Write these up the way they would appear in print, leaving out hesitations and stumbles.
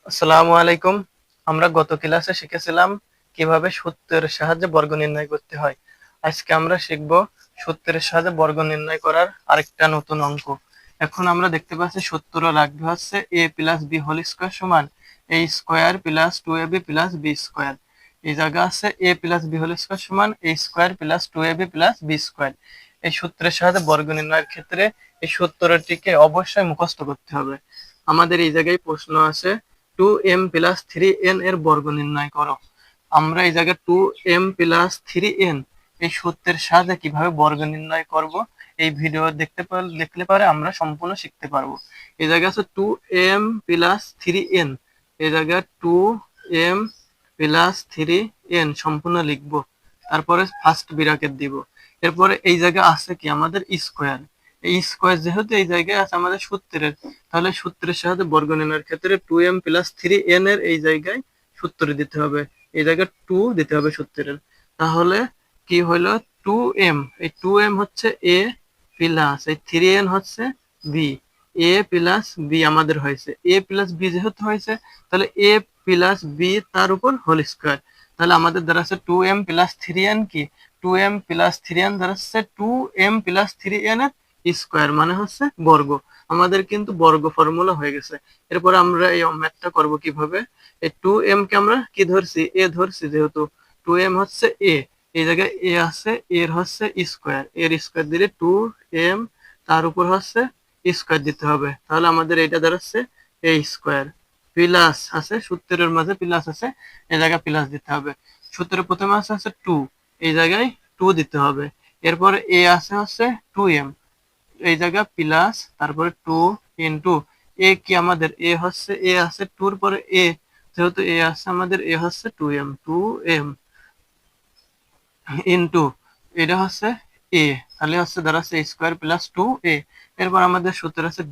আসসালামু আলাইকুম। আমরা গত ক্লাসে শিখেছিলাম কিভাবে সূত্রের সাহায্যে বর্গ নির্ণয় করতে হয়। আজকে আমরা শিখব সূত্রের সাহায্যে বর্গ নির্ণয় করার আরেকটা নতুন অঙ্ক। এখন আমরা দেখতে পাচ্ছি সূত্র লাগবে হচ্ছে a plus b whole square সমান a square plus 2ab plus b square. এই জায়গা আছে a plus b whole square সমান a square plus 2ab plus b square. এই সূত্রের সাহায্যে বর্গ নির্ণয়ের ক্ষেত্রে এই সূত্রটিকে অবশ্যই মুখস্থ করতে হবে। আমাদের এই জায়গায় প্রশ্ন আছে 2m প্লাস 3n এর বর্গ নির্ণয় করো। আমরা এই জায়গায় 2m প্লাস 3n এই সূত্রের সাহায্যে কিভাবে বর্গ নির্ণয় করব এই ভিডিও দেখলে পরে আমরা সম্পূর্ণ শিখতে পারবো। এই জায়গায় আছে 2m প্লাস 3n, এই জায়গায় 2m প্লাস 3n সম্পূর্ণ লিখবো, তারপরে ফার্স্ট ব্র্যাকেট দিব। এরপরে এই জায়গায় আছে কি আমাদের স্কোয়ার। এই স্কোয়ার যেহেতু এই জায়গায় আছে আমাদের সূত্রের, তাহলে সূত্রের সাহায্যে বর্গ নির্ণয়ের ক্ষেত্রে 2m প্লাস 3n এর এই জায়গায় সূত্র দিতে হবে, এই জায়গায় 2 দিতে হবে সূত্রের। তাহলে কি হলো 2m, এই 2m হচ্ছে a প্লাস এই 3n হচ্ছে b, a প্লাস b আমাদের হয়েছে। a প্লাস b যেহেতু হয়েছে তাহলে a প্লাস b তার উপর হোল স্কয়ার। তাহলে আমাদের দাঁড়াচ্ছে 2m প্লাস 3n কি 2m প্লাস 3n দাঁড়াচ্ছে 2m প্লাস 3n এর স্কয়ার মানে হচ্ছে বর্গ। আমাদের কিন্তু বর্গ ফর্মুলা হয়ে গেছে। এরপর আমরা এই ম্যাথটা করব কিভাবে, এই 2m কে আমরা কি ধরছি a ধরছি, যেহেতু 2m হচ্ছে a, এই জায়গায় a আছে, এর হচ্ছে স্কয়ার, এর স্কয়ার দিলে 2m তার উপর হচ্ছে স্কয়ার দিতে হবে। তাহলে আমাদের এটা দাঁড়াচ্ছে a স্কয়ার প্লাস আছে সূত্রের মাঝে প্লাস আছে, এই জায়গায় প্লাস দিতে হবে। সূত্রের প্রথমে আছে 2, এই জায়গায় 2 দিতে হবে। এরপর a আছে হচ্ছে 2m, এই জায়গায় প্লাস তারপরে 2 ইনটু a কি আমাদের a হচ্ছে a আছে 2 এর পরে a, যেহেতু a আছে আমাদের a হচ্ছে 2m ইনটু এটা হচ্ছে a, তাহলে হচ্ছে দাঁড়াচ্ছে স্কয়ার প্লাস 2a। এরপর আমাদের সূত্র আছে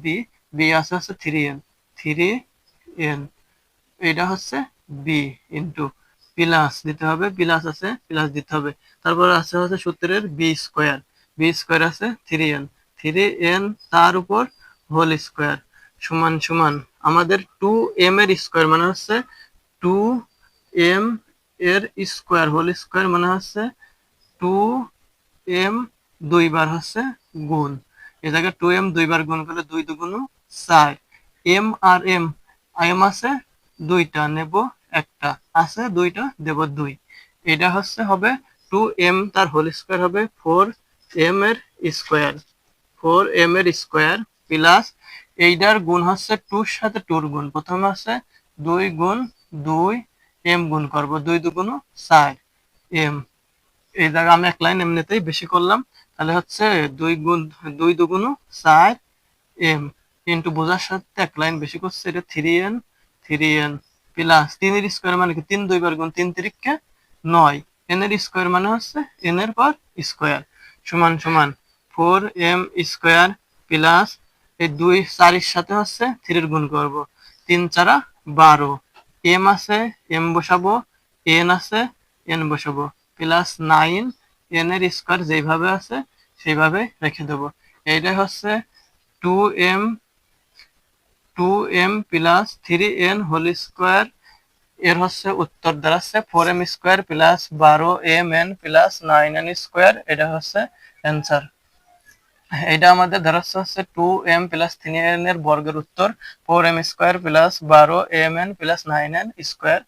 b আছে হচ্ছে 3n, এটা হচ্ছে b ইনটু প্লাস দিতে হবে, প্লাস আছে প্লাস দিতে হবে। তারপর আছে হচ্ছে সূত্রের b স্কয়ার আছে 3n তার উপর হোল স্কয়ার সমান সমান আমাদের 2m এর স্কয়ার মানে হচ্ছে 2m এর স্কয়ার হোল স্কয়ার মানে হচ্ছে 2m দুইবার হচ্ছে গুণ, এ জায়গায় 2m দুইবার গুণ করলে 2 দুগুণ 4, m আর m আছে দুইটা, নেব একটা, আছে দুইটা, দেব 2। এটা হচ্ছে হবে 2m তার হোল স্কয়ার হবে 4m এর স্কয়ার, 4m এর স্কয়ার প্লাস এইটার গুণ হচ্ছে 2 এর সাথে 2 এর গুণ, প্রথমে আছে 2 গুণ 2 m গুণ করব, 2 দুগুণ 4m। এই জায়গা আমি এক লাইন এমনিতেই বেশি করলাম, তাহলে হচ্ছে 2 দুগুণ 4m ইনটু বোঝার সাথে এক লাইন বেশি করছে, এটা 3n প্লাস 3 এর স্কয়ার মানে কি 3 দুইবার গুণ 3 তিরিকে 9, n এর স্কয়ার মানে হচ্ছে n এর পর স্কয়ার সমান সমান 4m স্কয়ার প্লাস এই 2 4 এর সাথে হচ্ছে 3 এর গুণ করব, 3 4 12, m আছে m বসাবো, n আছে n বসাবো, প্লাস 9 n এর স্কয়ার যেভাবে আছে সেইভাবে রেখে দেব। এইটা হচ্ছে 2m plus 3n whole square, এর হচ্ছে উত্তর দাঁড়াচ্ছে 4m square plus 12mn plus 9n square, এটা হচ্ছে অ্যান্সার। এটা আমাদের দাঁড়াচ্ছে হচ্ছে 2m প্লাস 3n এর বর্গের উত্তর 4m square plus 12mn plus 9n square,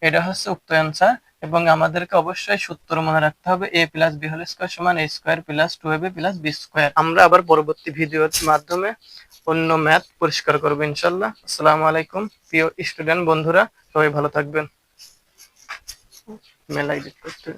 এটা হচ্ছে উক্ত অ্যান্সার। এবং আমাদেরকে অবশ্যই সূত্র মনে রাখতে হবে a plus b whole square সমান a square plus 2ab plus b square. আমরা আবার পরবর্তী ভিডিওর মাধ্যমে অন্য ম্যাথ পরিষ্কার করবো ইনশাল্লাহ। আসসালামু আলাইকুম প্রিয় স্টুডেন্ট বন্ধুরা, সবাই ভালো থাকবেন। মেল আইডি করতে